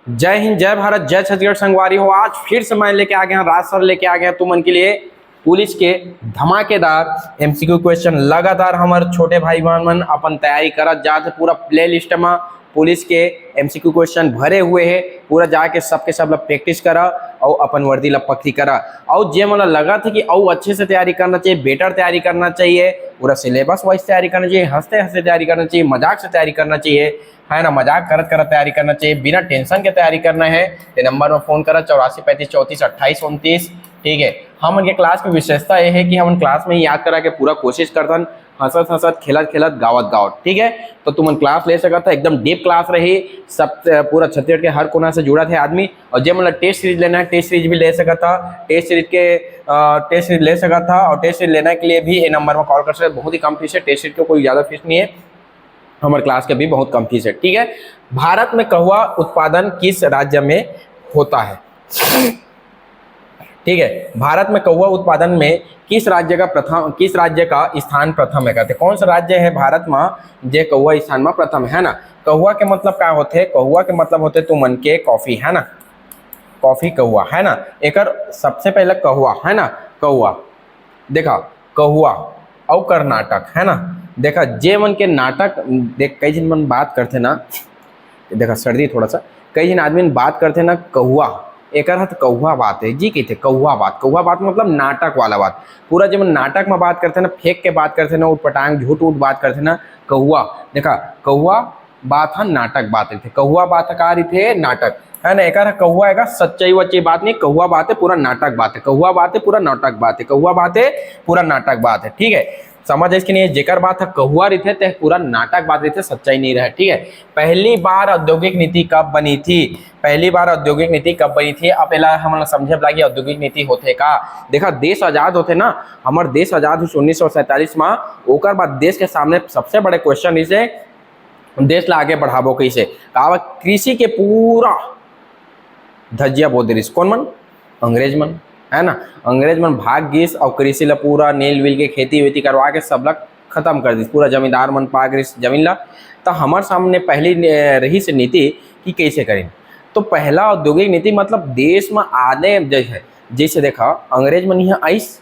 जय हिंद, जय भारत, जय छत्तीसगढ़ संगवारी हो। आज फिर से मैं लेके आ गया, राज सर लेके आ गया तुमन के लिए पुलिस के धमाकेदार एमसीक्यू क्वेश्चन। लगातार हमारे छोटे भाई बहन मन अपन तैयारी करत जाते, पूरा प्ले लिस्ट में पुलिस के एमसीक्यू क्वेश्चन भरे हुए है। पूरा जाके सबके सब लोग प्रैक्टिस करा और अपन वर्दी ला पक्की करा। और जे मला लगा था कि और अच्छे से तैयारी करना चाहिए, बेटर तैयारी करना चाहिए, पूरा सिलेबस वाइज तैयारी करना चाहिए, हंसते हंसते तैयारी करना चाहिए, मजाक से तैयारी करना चाहिए, है ना, मजाक करत करत तैयारी करना चाहिए, बिना टेंशन के तैयारी करना है। ये नंबर में फोन करा 8435342829। ठीक है, हम उनके क्लास की विशेषता ये है कि हम क्लास में ही याद करा के पूरा कोशिश करतन, हंसत हंसत, खेलत खेलत, गावत गावत। ठीक है, तो तुम क्लास ले सकता था, एकदम डीप क्लास रही, सब पूरा छत्तीसगढ़ के हर कोना से जुड़ा थे आदमी। और जो मतलब टेस्ट सीरीज लेना है, टेस्ट सीरीज भी ले सका था, टेस्ट सीरीज ले सका था। और टेस्ट सीरीज लेने के लिए भी ये नंबर में कॉल कर सकते, बहुत ही कम फीस है, टेस्ट सीरीज को कोई ज़्यादा फीस नहीं है, हमारे क्लास के भी बहुत कम फीस है। ठीक है, भारत में कहुआ उत्पादन किस राज्य में होता है? ठीक है, भारत में कहुआ उत्पादन में किस राज्य का स्थान प्रथम है? कहते कौन सा राज्य है भारत में जे कहुआ स्थान में प्रथम है ना? कहुआ के मतलब क्या होते? कहुआ के मतलब होते तुमन के कॉफी, है ना, कॉफी कहुआ, है ना। एकर सबसे पहले कहुआ, है ना, कहुआ देखा, कहुआ और कर्नाटक, है ना। देखा जे मन के नाटक देख, कई जन मन बात करते ना, देखा सर्दी थोड़ा सा, कई जन आदमी बात करते ना कहुआ, एक अर्थ कहुआ बात है जी, कहते कहुआ बात मतलब नाटक वाला बात। पूरा जब नाटक में बात करते ना, फेंक के बात करते ना, उठपटांग झूठ उठ बात करते ना, कहुआ। देखा कहुआ बात है, नाटक बात थे, कहुआ बात का थे नाटक, है ना। एक कहुआ है सच्चाई वच्चाई बात नहीं, कहुआ बात है पूरा नाटक बात है, कहुआ बात है पूरा नाटक बात है, कहुआ बात है पूरा नाटक बात है। ठीक है, समझ इसके नहीं, जेकर बात है कहुआ रहते थे, पूरा नाटक बात रहते, सच्चाई नहीं रहे। ठीक है, पहली बार औद्योगिक नीति कब बनी थी? पहली बार औद्योगिक नीति कब बनी थी? अब पहला हम समझे लगे औद्योगिक नीति होते का। देखा देश आजाद होते ना, हमारे देश आजाद हुई 1947 में, ओकर बाद देश के सामने सबसे बड़े क्वेश्चन इसे देश ला आगे बढ़ाबो कैसे, कहा कृषि के पूरा धजिया बो दे, कौन मन? अंग्रेज मन, है ना। अंग्रेज मन भाग गिस और कृषि ला पूरा नील विल के खेती वेती करवा के सब ला खत्म कर दी, पूरा जमींदार मन पा गिस जमीन ला। तो हमारे सामने पहली रही से नीति कि कैसे करें। तो पहला औद्योगिक नीति मतलब देश में आने जैसे देखा अंग्रेज मन यहाँ आइस,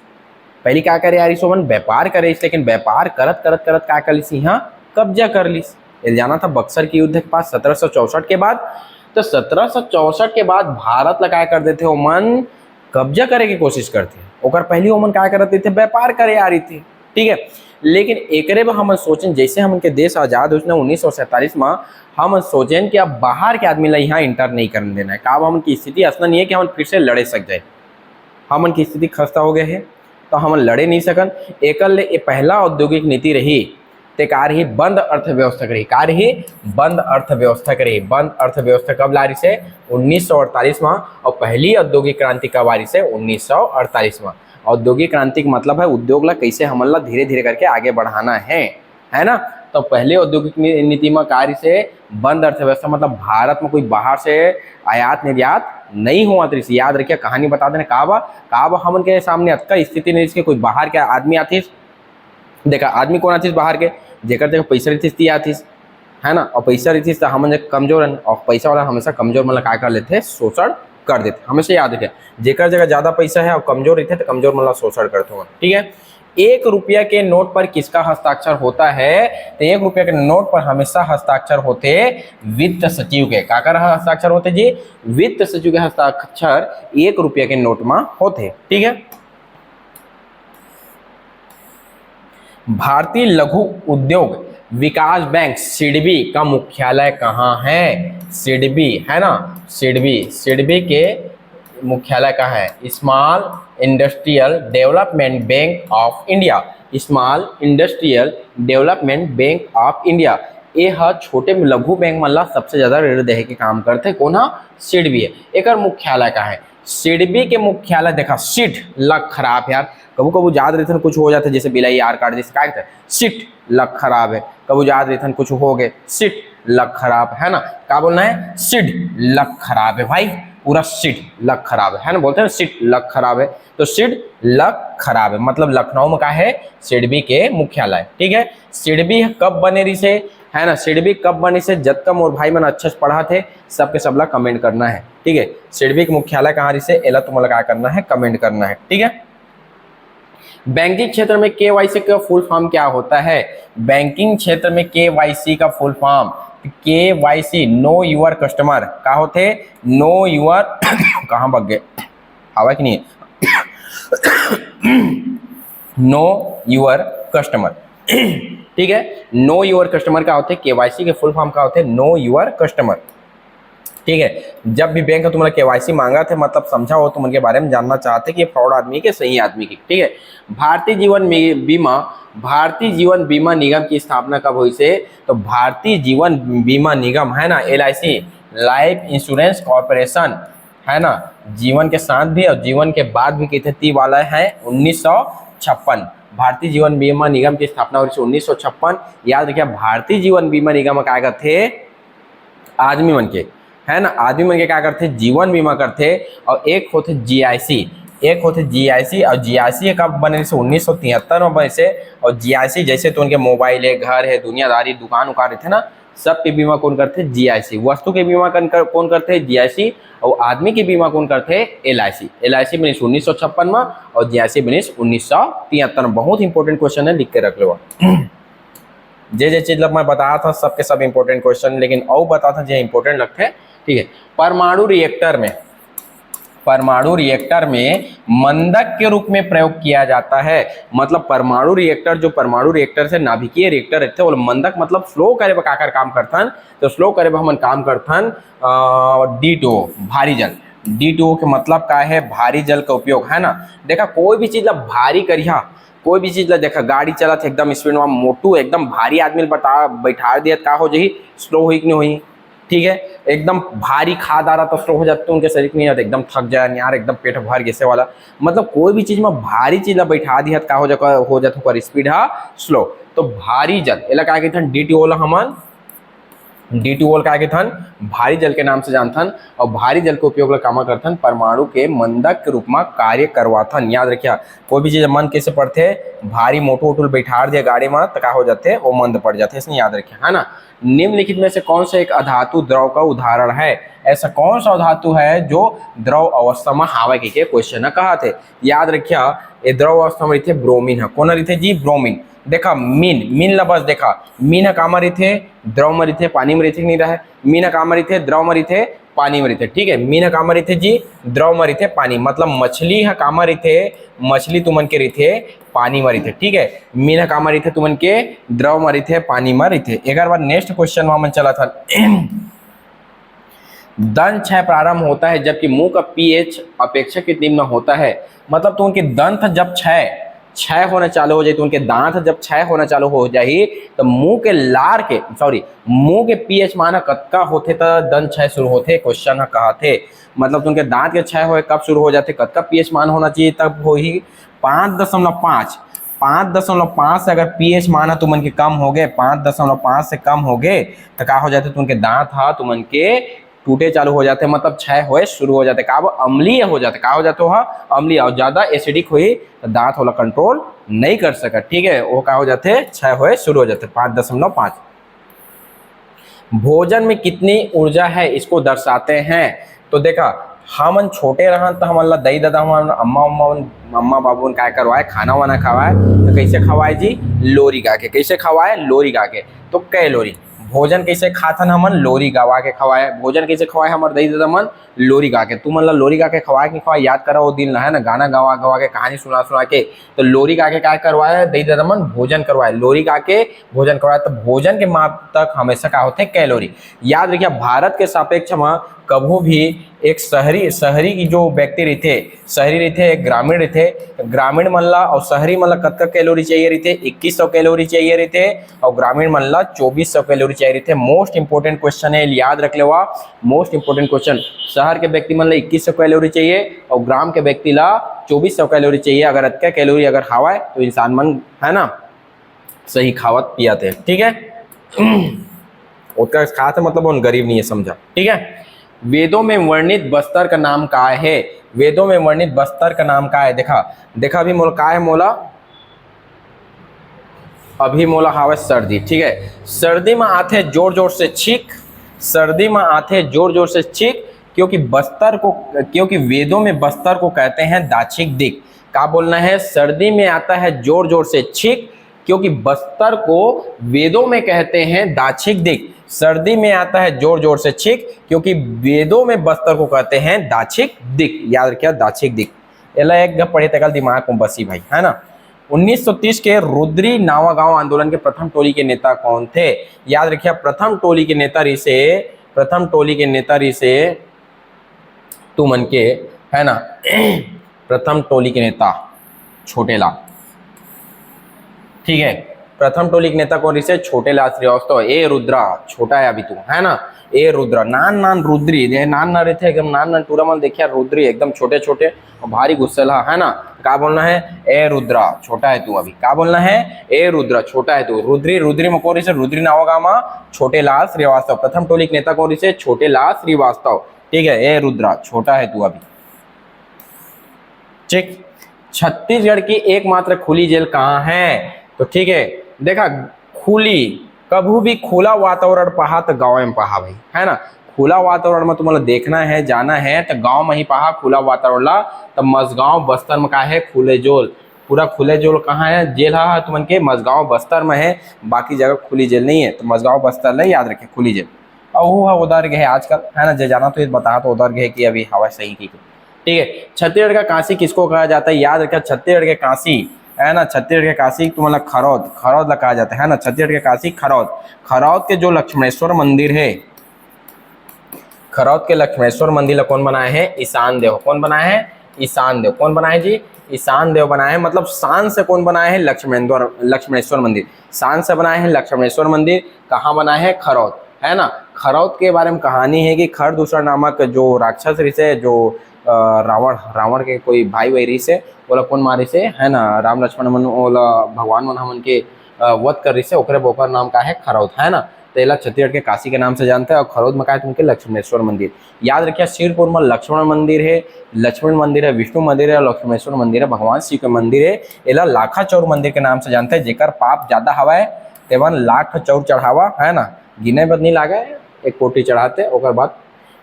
पहले क्या करे यार, मन व्यापार करे, लेकिन व्यापार करत करत करत क्या कर लिस, यहाँ कब्जा कर लिस। जाना था बक्सर के युद्ध के पास 1764 के बाद। तो 1764 के बाद भारत लगा कर देते हो मन कब्जा करे की कोशिश करते, ओकर पहली ओमन क्या करते थे, व्यापार करे आ रही थी। ठीक है, लेकिन एकरे में हम सोचें जैसे हम के देश आजाद हुए 1947 में, हम सोचें कि अब बाहर के आदमी ला यहाँ इंटर नहीं करने देना है। कब हम की स्थिति ऐसा नहीं है कि हम फिर से लड़े सक जाए, हमन की स्थिति खस्ता हो गए है तो हम लड़े नहीं सकन। एक पहला औद्योगिक नीति रही ते कार ही बंद अर्थव्यवस्था करी, कार ही बंद अर्थव्यवस्था करी। बंद अर्थव्यवस्था कब ला रही से? 1948 में। और पहली औद्योगिक क्रांति कब आ रही से? 1948 में। औद्योगिक क्रांति का मतलब है उद्योग ला कैसे हमन ला धीरे धीरे करके आगे बढ़ाना है ना। तो पहले औद्योगिक नीति में कार्य से बंद अर्थव्यवस्था मतलब भारत में कोई बाहर से आयात निर्यात नहीं हुआ। तो याद रखिए, कहानी बता देना काबा हमन के सामने अतका स्थिति नहीं इसके कोई बाहर के आदमी आतीस। देखा आदमी कौन आतीस बाहर के, जेकर जगह पैसा रही ती आतीस, है ना। और पैसा रही तो हम कमजोर है, और पैसा वाला हमेशा कमजोर मतलब क्या कर लेते हैं, शोषण कर देते। हमेशा याद रखें, जेकर जगह ज्यादा पैसा है और कमजोर रहते तो कमजोर मतलब शोषण करते हो। ठीक है, 1 रुपया के नोट पर किसका हस्ताक्षर होता है? तो 1 रुपया के नोट पर हमेशा हस्ताक्षर होते वित्त सचिव के। काकर हस्ताक्षर होते जी? वित्त सचिव के हस्ताक्षर 1 रुपया के नोट में होते। ठीक है, भारतीय लघु उद्योग विकास बैंक सिडबी का मुख्यालय कहाँ है? सिडबी, है ना, सिडबी के मुख्यालय कहाँ है? Small industrial development bank of India, small industrial development bank of India. ये छोटे लघु बैंक मतलब सबसे ज्यादा ऋण देहे के काम करते कौन है? सिडबी है। एक मुख्यालय कहाँ है? सिडबी के मुख्यालय देखा सीट लग खराब यार, कबू कबू याद रहते कुछ हो जाते, जैसे बिलाई आर कार्ड जैसे क्या सीट लग खराब है, कबू याद रहते कुछ हो गए, सीट लग खराब है ना। क्या बोलना है? सीट लग खराब है भाई, पूरा सीट लग खराब है ना, बोलते हैं सीट लग खराब है। तो सीट लग खराब है मतलब लखनऊ में क्या है? सिडबी के मुख्यालय। ठीक है, सिडबी कब बने रही से? है ना। सिडबी कब बनी से जब कम और भाई मन अच्छे से पढ़ा थे सबके सबला कमेंट करना है, ठीक है। सिडबी के मुख्यालय कहाँ रही से एला तुम्हारा क्या करना है, कमेंट करना है, ठीक है। बैंकिंग क्षेत्र में केवाईसी का फुल फॉर्म क्या होता है? बैंकिंग क्षेत्र में केवाईसी का full form, KYC know your customer का होते, नो यूर कहाँ भाग गए हवा कि नहीं नो यूर कस्टमर, ठीक है। नो यूर कस्टमर का होते, केवाईसी के फुल फॉर्म का होते नो यूर कस्टमर, ठीक है। जब भी बैंक तुम्हारा केवाईसी मांगा थे मतलब समझा हो तुम उनके बारे में जानना चाहते कि ये फ्रॉड आदमी के सही आदमी की, ठीक है। भारतीय जीवन बीमा निगम की स्थापना कब हुई से? तो भारतीय जीवन बीमा निगम है ना, LIC लाइफ इंश्योरेंस कॉर्पोरेशन है ना, जीवन के साथ भी और जीवन के बाद भी कितने वाला है 1956। भारतीय जीवन बीमा निगम की स्थापना हुई 1956। याद रखिए भारतीय जीवन बीमा निगम क्या करते आदमी मन के, है ना, आदमी मन के क्या करते जीवन बीमा करते। और एक होते GIC, एक होते GIC और GIC कब बने से 1973 में बने से। और GIC जैसे तो उनके मोबाइल है, घर है, दुनियादारी दुकान उकार थे ना, सब के बीमा कौन करते GIC। वस्तु के बीमा कौन करते GIC और आदमी के बीमा कौन करते LIC बनी 1956 में और GIC बनी 1973 में। बहुत इंपॉर्टेंट क्वेश्चन है, लिख के रख लो। जे चीज मैं बताया था सबके सब इंपॉर्टेंट क्वेश्चन, लेकिन और बता था जो इंपॉर्टेंट लगते हैं, ठीक है। परमाणु रिएक्टर में मंदक के रूप में प्रयोग किया जाता है। मतलब परमाणु रिएक्टर जो परमाणु रिएक्टर से नाभिकीय रिएक्टर रहते वो मंदक मतलब स्लो करे काकर काम करथन, तो स्लो करे हम काम करथन D2 भारी जल। D2 के मतलब का है भारी जल का उपयोग, है ना। देखा कोई भी चीज ला भारी करिया, कोई भी चीज ला देखा गाड़ी चलत एकदम स्पीड में मोटू एकदम भारी आदमी बैठा दिया का हो जाही स्लो हुई कि नहीं हुई, ठीक है। एकदम भारी खाद आ रहा तो स्लो हो जाते उनके शरीर में, एकदम थक जाए यार एकदम पेट भर जैसे वाला। मतलब कोई भी चीज में भारी चीज ला बैठा दिया का हो जाता ओकर स्पीड हा स्लो। तो भारी जल एला का कहथन D2 ला हमन D2 का कहथन भारी जल के नाम से जानथन। और भारी जल के उपयोग ला कामा करथन परमाणु के मंदक के रूप में कार्य करवाथन। याद रखिया कोई भी चीज मन कैसे पड़ते भारी मोटो उठुल बैठा दिया गाड़ी में तो का हो जाते वो मंद पड़ जाते, इसलिए याद रखिए, है ना। निम्नलिखित में से कौन सा एक अधातु द्रव का उदाहरण है? ऐसा कौन सा धातु है जो द्रव अवस्था में हावे के क्वेश्चन कहा थे? याद रखिया ये द्रव अवस्था में रहते ब्रोमीन है, कौन रहते जी ब्रोमीन। देखा मीन ला बस देखा मीन है कामा रहते द्रव में रहते पानी में रहते नहीं रहे, मीन है कामा रहते द्रव में रहते पानी में रहते, ठीक है। मीन है कामा रहते जी द्रव में रहते पानी, मतलब मछली है कामा रहते मछली तुमन के रहते पानी में रहते, ठीक है। मीन है कामा रहते तुमन के द्रव में रहते पानी में रहते। एक बार नेक्स्ट क्वेश्चन वहां चला था दंत क्षय प्रारंभ होता है जबकि मुंह का pH अपेक्षाकृत निम्न होता है। मतलब तो उनके दंत जब क्षय होना चालू हो जाए, तो उनके दांत जब क्षय होना चालू हो जाए तो मुंह के pH माना कतका होते तो दंत क्षय शुरू होते, क्वेश्चन कहा थे। मतलब तो उनके दांत के क्षय होए कब शुरू हो जाते, कतका pH मान होना चाहिए तब हो ही 5.5 से अगर pH माना तुमन के कम हो गए 5.5 से कम हो गए तो क्या हो जाते तुमन के दांत हा तुमन के टूटे चालू हो जाते, मतलब क्षय होए शुरू हो जाते, का अम्लीय हो जाते, का हो जाते हो अम्लीय। और ज्यादा एसिडिक हुई तो दांत वाला कंट्रोल नहीं कर सका, ठीक है, वो का हो जाते क्षय होए शुरू हो जाते 5.5। भोजन में कितनी ऊर्जा है इसको दर्शाते हैं? तो देखा हमन छोटे रहन तो हमन ला दही दादा हमन अम्मा बाबू क्या करवाए खाना वाना खवाए तो कैसे खवाए जी लोरी गा के, कैसे खवाए लोरी गा के। तो कैलोरी भोजन कैसे खाथन हमन लोरी गवा के खवाए, भोजन कैसे खवाए हमर दही दादा मन लोरी गा के। तू मन ला लोरी गा के खवाए कि खवाए याद करा वो दिन है ना, गाना गवा के कहानी सुना के। तो लोरी गा के क्या करवाए दही दादा मन भोजन करवाए, लोरी गा के भोजन करवाए। तो भोजन के माप तक हमेशा क्या होते कैलोरी। याद रखिए भारत के सापेक्ष में कभू भी एक शहरी की जो व्यक्ति रहते शहरी रहते एक ग्रामीण रहते, ग्रामीण मन ला और शहरी मन ला कतका कैलोरी चाहिए रहते 2100 कैलोरी चाहिए रहते और ग्रामीण मन ला 2400 कैलोरी चाहिए रहते। मोस्ट इंपोर्टेंट क्वेश्चन है, याद रख लेवा मोस्ट इंपोर्टेंट क्वेश्चन। शहर के व्यक्ति मन ला 2100 कैलोरी चाहिए और ग्राम के व्यक्ति ला 2400 कैलोरी चाहिए। अगर अतका कैलोरी अगर खावा तो इंसान मन है ना सही खावत पियाते, ठीक है। उसका खाते मतलब उन गरीब नहीं है, समझा, ठीक है। वेदों में वर्णित बस्तर का नाम का है? वेदों में वर्णित बस्तर का नाम का है? देखा अभी मोला का है मोला अभी मोला हावे सर्दी, ठीक है। सर्दी में आते जोर जोर से छींक, सर्दी में आते जोर जोर से छींक, क्योंकि वेदों में बस्तर को कहते हैं दाक्षिक दिक। क्या बोलना है? सर्दी में आता है जोर जोर से छींक, क्योंकि बस्तर को वेदों में कहते हैं दाक्षिक दिक। सर्दी में आता है जोर जोर से छींक, क्योंकि वेदों में बस्तर को कहते हैं दाक्षिक दिक। याद रखिए दाक्षिक दिक, एला एक गप पढ़े तकल दिमाग में बसी भाई, है ना। 1930 के रुद्री नावागांव आंदोलन के प्रथम टोली के नेता कौन थे? याद रखिए प्रथम टोली के नेता रिसे तुमन के, है ना। प्रथम टोली के नेता छोटे लाल, ठीक है। प्रथम टोली के नेता कौन रिसे? छोटे लाल श्रीवास्तव। ए रुद्रा, छोटा है अभी तू, है ना। ए रुद्रा, नान रुद्री, नान ना रहते एकदम, नान टूरा मन देखिए, रुद्री एकदम छोटे छोटे और भारी गुस्सेला, है ना। क्या बोलना है? ए रुद्रा, छोटा है तू अभी। क्या बोलना है? ए रुद्रा, छोटा है तू। रुद्री में कौन रिसे? रुद्री नावागामा छोटे लाल श्रीवास्तव। प्रथम टोली के नेता कौन रिसे? छोटे लाल श्रीवास्तव, ठीक है। ए रुद्रा, छोटा है तू अभी, ठीक। छत्तीसगढ़ की एकमात्र खुली जेल कहाँ है? तो ठीक है, देखा खुली, कभी भी खुला वातावरण पहा तो गाँव में पहा भाई, है ना। खुला वातावरण में तुम्हें देखना है, जाना है तो गांव में ही पहा खुला वातावरण ला। तो मजगांव बस्तर में का है? खुले जोल। पूरा खुले जोल कहाँ है? जेल है तुमन के मजगांव बस्तर में है, बाकी जगह खुली जेल नहीं है। तो मजगांव बस्तर ले याद रखे खुली जेल। और वो उधर गए आजकल, है ना। जो जाना तो बता, तो उधर गए कि अभी हवा सही की, ठीक है। छत्तीसगढ़ का काशी किसको कहा जाता है? याद रखिए छत्तीसगढ़ के काशी, है ना। छत्तीसगढ़ के काशी तुम्हारा खरौद कहा जाता है ना। छत्तीसगढ़ के काशी खरौद के जो लक्ष्मणेश्वर मंदिर है, खरौद के लक्ष्मणेश्वर मंदिर कौन बनाए हैं? ईशान देव। कौन बनाए हैं? ईशान देव। कौन बनाए जी? ईशान देव बनाए हैं। मतलब शान से कौन बनाए हैं? लक्ष्मणेश्वर मंदिर शान से बनाए हैं। लक्ष्मणेश्वर मंदिर कहाँ बनाए हैं? खरौद, है ना। खरौद के बारे में कहानी है कि खरदूषण नामक जो राक्षस ऋषि, जो रावण के कोई भाई वही से ओला कौन मारे से, है ना। राम लक्ष्मण मन ओला भगवान मन हमन के वध कर रही से, ओकरे बोकर नाम का है खरौद, है ना। तो एला छत्तीसगढ़ के काशी के नाम से जानते हैं। और खरौद में का है तुमके? लक्ष्मणेश्वर मंदिर। याद रखिए शिवपुर में लक्ष्मण मंदिर है, विष्णु मंदिर है, लक्ष्मणेश्वर मंदिर है, भगवान शिव के मंदिर है। एला लाखा चौर मंदिर के नाम से जानते हैं। जेकर पाप ज्यादा हवा है तेवन लाख चौर चढ़ावा, है ना। गिने बद नहीं लागे, एक कोटी चढ़ाते ओकर बाद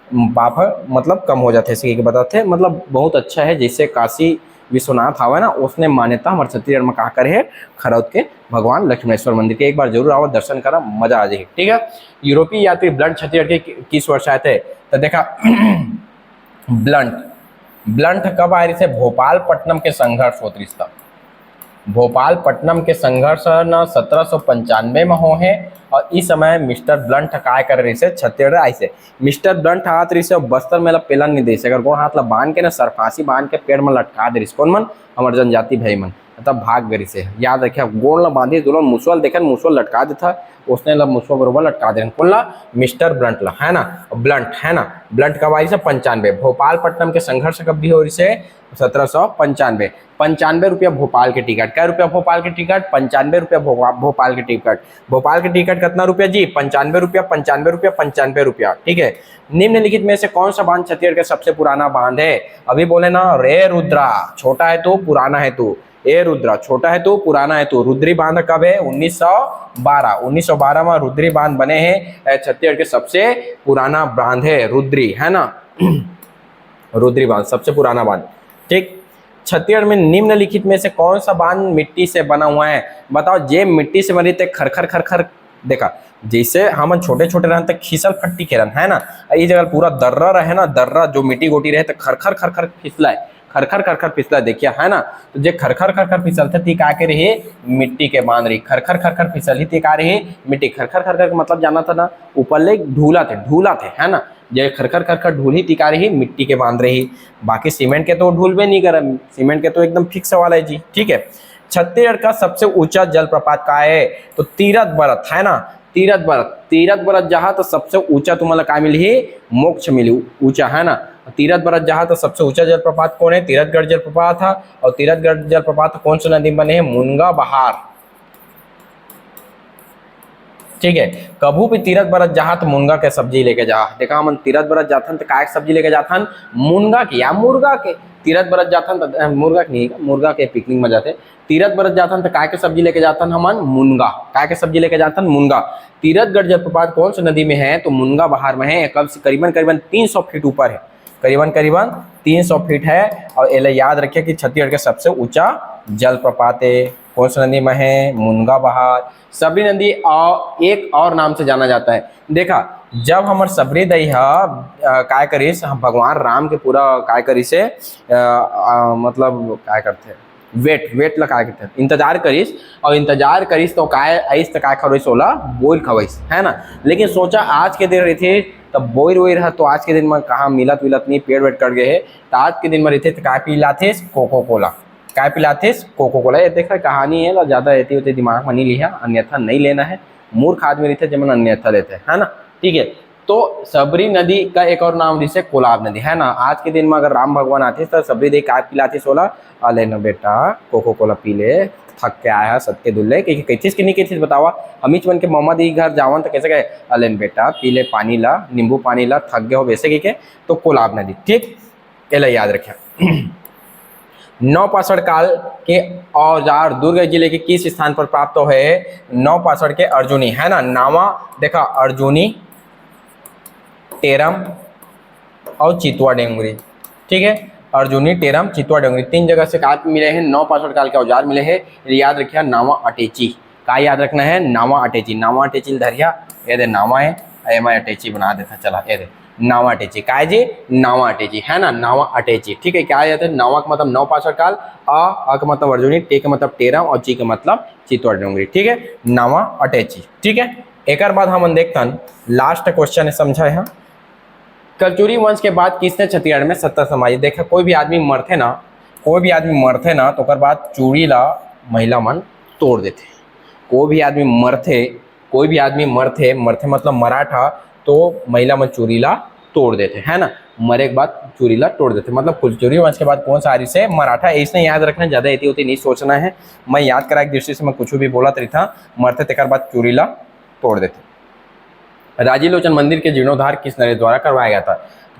पाप मतलब कम हो जाते, इसी के बताते। मतलब बहुत अच्छा है। जैसे काशी विश्वनाथ आवे ना, उसने मान्यता हमारे छत्तीसगढ़ में कहा करे है खरौद के भगवान लक्ष्मणेश्वर मंदिर के। एक बार जरूर आओ, दर्शन करा, मजा आ जाएगी, ठीक है। यूरोपीय यात्री ब्लंट छत्तीसगढ़ के किस वर्ष आए थे? तो देखा ब्लंट कब आए थे? भोपालपट्टनम के संघर्ष होती रिश्ता। भोपालपट्टनम के संघर्ष न 1795 में हो है। और इस समय मिस्टर ब्लंट काय कर रही से छत्तीसगढ़ आई से। मिस्टर ब्लंट हाथ रही से बस्तर में पेलन नहीं दे से, अगर गोड़ हाथ ला बांध के ना सरफासी बांध के पेड़ में लटका दे रही। कौन मन? हमारे जनजाति भाई मन, तब भाग गई से। याद रखे गोड़ ला बांधी दोनों मुसवल देखे, मुसवल लटका देता, उसने ला मुसवा बरोबर लटका दे। कौन ला? मिस्टर ब्लंट ला, है ना। ब्लंट, है ना। ब्लंट कब आई से? 95। भोपालपट्टनम के संघर्ष कब भी हो रही से? 1795। 95 रुपया भोपाल के टिकट। क्या रुपया भोपाल के टिकट? 95 रुपया भोपाल के टिकट। भोपाल के टिकट कितना रुपया जी? 95 रुपया, 95 रुपया, 95 रुपया, ठीक है। निम्नलिखित में से कौन सा बांध छत्तीसगढ़ का सबसे पुराना बांध है? अभी बोले ना, रे रुद्रा, छोटा है तो पुराना है तू। ए रुद्रा, छोटा है तो पुराना है तो। रुद्री बांध कब है? 1912 में रुद्री बांध बने हैं। छत्तीसगढ़ के सबसे पुराना बांध है रुद्री, है ना। रुद्री बांध सबसे पुराना बांध, ठीक। छत्तीसगढ़ में निम्नलिखित में से कौन सा बांध मिट्टी से बना हुआ है? बताओ। जे मिट्टी से बनी थे खरखर खरखर, देखा जैसे हम छोटे छोटे रहते खिसल फट्टी खेलन, है ना। ये जगह पूरा दर्रा रहे ना, दर्रा जो मिट्टी गोटी रहे तो खरखर खरखर फिसला है, खरखर खरखर फिसला, देखिए, है ना। तो जे खरखर खरखर फिसलते थी का के रही? मिट्टी के बांध रही। खरखर खरखर फिसली थी का रही? मिट्टी। खरखर खरखर का मतलब जाना था ना, ऊपर ले ढूला थे, है ना। जे खरखर खरखर ढूली टिका रही, मिट्टी के बांध रही। बाकी सीमेंट के तो ढूलबे नहीं करे, सीमेंट के तो एकदम फिक्स वाला है जी, ठीक है। छत्तीसगढ़ का सबसे ऊंचा जलप्रपात का है? तो तीरथ बरत, है ना। तीरथ बरत जहाँ तो सबसे ऊंचा तुम्हारा का मिली? मोक्ष मिली, ऊंचा, है ना। तीरथ बरत जहाँ तो सबसे ऊंचा जलप्रपात कौन है? तीरथगढ़ जलप्रपात था। और तीरथगढ़ जलप्रपात कौन सा नदी में बने हैं? मुनगा बहार, ठीक है। कभू भी तीरथ बरत जहाँ तो मुनगा के सब्जी लेके जा। देखा हम तीरथ बरत जाथन तो काय सब्जी लेके जाथन? मुनगा के या मुर्गा के। तीरथ बरत जाथन तो मुर्गा के नहीं, मुर्गा के पिकनिक में जाते, तीरथ बरत जाथन तो काय के सब्जी लेके जाथन हमन, मुनगा, काय के सब्जी लेके जाथन, मुनगा। तीरथगढ़ जलप्रपात कौन सी नदी में है, तो मुनगा बहार में है, कब से करीबन करीबन 300 फीट ऊपर है, करीबन करीबन 300 फीट है। और ये याद रखिए कि छत्तीसगढ़ के सबसे ऊंचा जलप्रपात है, कौन सी नदी में है, मुनगा बहार। सबरी नदी और एक और नाम से जाना जाता है। देखा जब हमार सबरी दई काय करिस, हम भगवान राम के पूरा काय करिस से मतलब काय करते वेट ला काय करते इंतजार करिस, और इंतजार करिस तो काय आइस तो काय खवैस ओला बोल खवैस, है ना। लेकिन सोचा आज के दिन रहते तब बोर वोर है, तो आज के दिन में कहाँ मिलत विलत नहीं, पेड़ वेट कर गए है, तो आज के दिन में रहते तो काय पिलाथे, कोको कोला, काय पिलाथे, कोको कोला। ये देखा कहानी है, ज़्यादा रहती होती दिमाग में नहीं लिया, अन्यथा नहीं लेना है, मूर्ख आदमी रहते जब अन्यथा लेते है ना, ठीक है। तो सबरी नदी का एक और नाम जिसे कोलाब नदी, है ना। आज के दिन में अगर राम भगवान आते तो सबरी दे काय पिलाते सोला, अले न बेटा कोको कोला पी ले, थक के आया है सत्य दुल्ले, कि कैथिस कि नहीं कैथिस बतावा, हमीच बन के मम्मा दी घर जावन तो कैसे गए, अले न बेटा पी ले पानी ला, नींबू पानी ला, थक गए हो वैसे की के, तो कोलाब नदी, ठीक, ये याद रखिए। नौपाषाण काल के औजार दुर्ग जिले के किस स्थान पर प्राप्त है, नौपाषाण के अर्जुनी, है ना। नावा देखा अर्जुनी, टेरम और चितवा डेंगुरी, ठीक है, अर्जुनी, टेरम, चितवा डेंगुरी, 3 जगह से काय मिले हैं, नौपाषाण काल के औजार मिले हैं। याद रखिए नावा अटेची, का याद रखना है, नावा अटेची, नावा अटेची धरिया, ये दे नावा है, एम अटेची बना देता, चला ये दे नावा अटेची, काय जी नावा अटेची, है ना, नावा अटेची, ठीक है। क्या याद है, नावा का मतलब नौपाषाण काल, आ का मतलब अर्जुनी, टे का मतलब टेरम और ची का मतलब चितवा डेंगुरी, ठीक है, नावा अटेची, ठीक है। एक बाद हम देखतन लास्ट क्वेश्चन समझा है, कलचुरी वंश के बाद किसने छत्तीसगढ़ में सत्ता समाई। देखा कोई भी आदमी मरथे ना, कोई भी आदमी मरथे ना तो ओकर बाद चूड़ी ला महिला मन तोड़ देते, कोई भी आदमी मरथे, कोई भी आदमी मरथे, मरथे मतलब मराठा, तो महिला मन चूड़ी ला तोड़ देते, है ना, मरे के बाद चूड़ी ला तोड़ देते, मतलब कलचुरी वंश के बाद कौन सा आर्य से, मराठा। इसने याद रखना, ज़्यादा इतनी होती नहीं सोचना है, मैं याद करा एक दृष्टि से मैं कुछ भी बोला तरी था, मरते तेकर बाद चूड़ी ला तोड़ देते। राजी लोचन मंदिर के जीर्णोद्धार किस नरेश द्वारा करवाया गया था,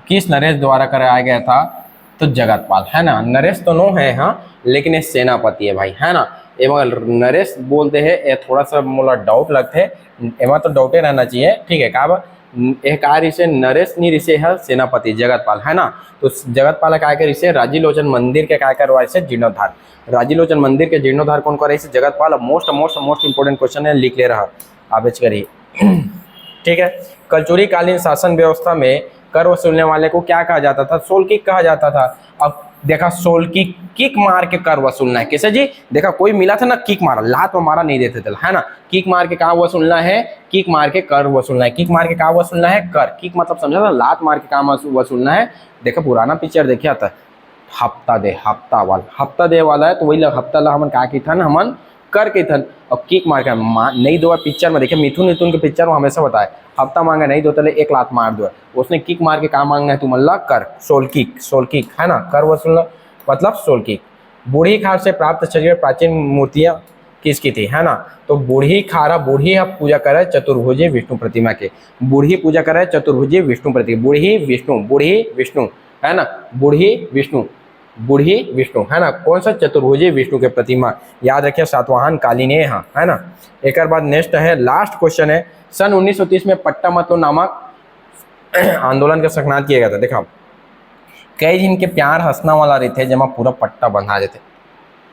किस नरेश द्वारा कराया गया था, तो जगतपाल, है ना। नरेश तो नो है हाँ, लेकिन ये सेनापति है भाई, है ना। ये मगर नरेश बोलते हैं, ये थोड़ा सा मोला डाउट लगते है, एमा तो डाउटे रहना चाहिए, ठीक है। का एक कार्य से नरेश नहीं रिसे है सेनापति जगतपाल, है ना। तो जगतपाल काय कर इसे राजी लोचन मंदिर के काय करवाए से जीर्णोद्धार, राजी लोचन मंदिर के जीर्णोद्धार कौन करे से Jagatpal. Most most most important question है, लिख ले रहा आप करिए, ठीक है। कलचुरी कालीन शासन व्यवस्था में कर वसूलने वाले को क्या कहा जाता था, सोलकिक कहा जाता था। अब देखा सोलकिक, किक मार के कर वसूलना है, कैसे जी, देखा कोई मिला था ना किक मारा, लात में मारा नहीं देते थे, है ना। किक मार के कहा वसूलना है, किक मार के कर वसूलना है, किक मार के कहा वसूलना है कर, किक मतलब समझा था, लात मार के कहा वसूलना है। देखा पुराना पिक्चर देखिया था, हफ्ता दे, हफ्ता दे वाला है, तो वही हफ्ता ला हमन का की था, हमन कर के थन, और किक मार के नहीं दो पिक्चर में देखिए, मिथुन के पिक्चर में हमेशा बताए हफ्ता मांगा नहीं दो तले 1 लात मार दो, उसने किक मार के कहा मांगा है तुम अल्लाह कर, सोल किक, है ना, कर वसूलना मतलब सोल किक। बूढ़ी खार से प्राप्त छत्तीसगढ़ प्राचीन मूर्तियां किसकी थी, है ना। तो बूढ़ी खारा, बूढ़ी पूजा करे चतुर्भुजी विष्णु प्रतिमा के, बूढ़ी पूजा करे चतुर्भुजी विष्णु प्रतिमा, बूढ़ी विष्णु, है ना, बूढ़ी विष्णु, है ना। कौन सा, चतुर्भुजी विष्णु के प्रतिमा, याद रखिए सातवाहन कालीन है ना। एक बाद नेक्स्ट है, लास्ट क्वेश्चन है, सन 1930 में पट्टा मतलो नामक आंदोलन का संकनाद किया गया था। देखा कई जिनके प्यार हंसना वाला रहते जमा पूरा पट्टा बंधा देते,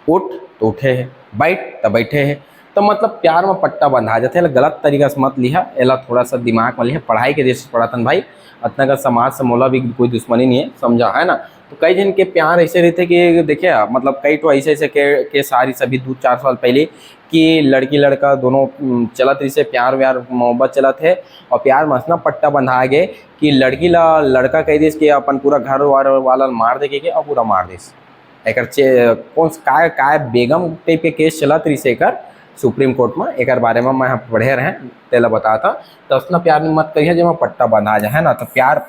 उठ तो उठे है, बैठ तो बैठे है, तो मतलब प्यार में पट्टा बंधा जाते हैं। गलत तरीका से मत लिहा, एला थोड़ा सा दिमाग में लिहा, पढ़ाई के दृष्टि से पढ़ातन भाई, अतना का समाज से मोला भी कोई दुश्मनी नहीं है, समझा, है ना। तो कई जन के प्यार ऐसे रहते कि देखिए मतलब कई तो ऐसे के सारी सभी 2-4 साल पहले कि लड़की लड़का दोनों चलत रही से प्यार व्यार मोहब्बत चलत है, और प्यार में इतना पट्टा बंधा गए कि लड़की ला लड़का कह दिस कि अपन पूरा घर वाला मार दे के, और पूरा मार दिस। एक कौन काय बेगम टाइप के केस चलत रही से एकर सुप्रीम कोर्ट में, एक बारे में मैं पढ़े रहे तेला बताया था। तो उसना प्यार में मत कहिए जब पट्टा बंधा जाए, है ना। तो प्यार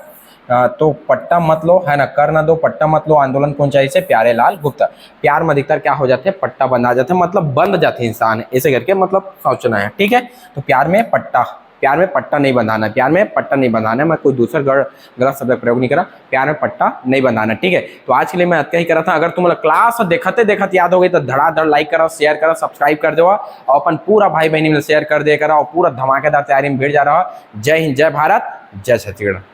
तो पट्टा मत लो, है ना, कर ना दो पट्टा मत लो, आंदोलन कौन चाहिए से प्यारे लाल गुप्ता। प्यार में अधिकतर क्या हो जाते हैं, पट्टा बंधा जाते हैं, मतलब बंध जाते हैं इंसान, ऐसे करके मतलब सोचना है, ठीक है। तो प्यार में पट्टा प्यार में पट्टा नहीं बंधाना, प्यार में पट्टा नहीं बंधाना है। मैं कोई दूसरा गलत शब्द प्रयोग नहीं करा, प्यार में पट्टा नहीं बंधाना, ठीक है। तो आज के लिए मैं इतना ही करा था। अगर तुम लोग क्लास देखते देखते याद हो गई तो धड़ाधड़ लाइक करो, शेयर करो, सब्सक्राइब कर दो और अपन पूरा भाई बहनी में शेयर कर दे करा और पूरा धमाकेदार तैयारी में भिड़ जा रहा। जय हिंद, जय भारत, जय छत्तीसगढ़।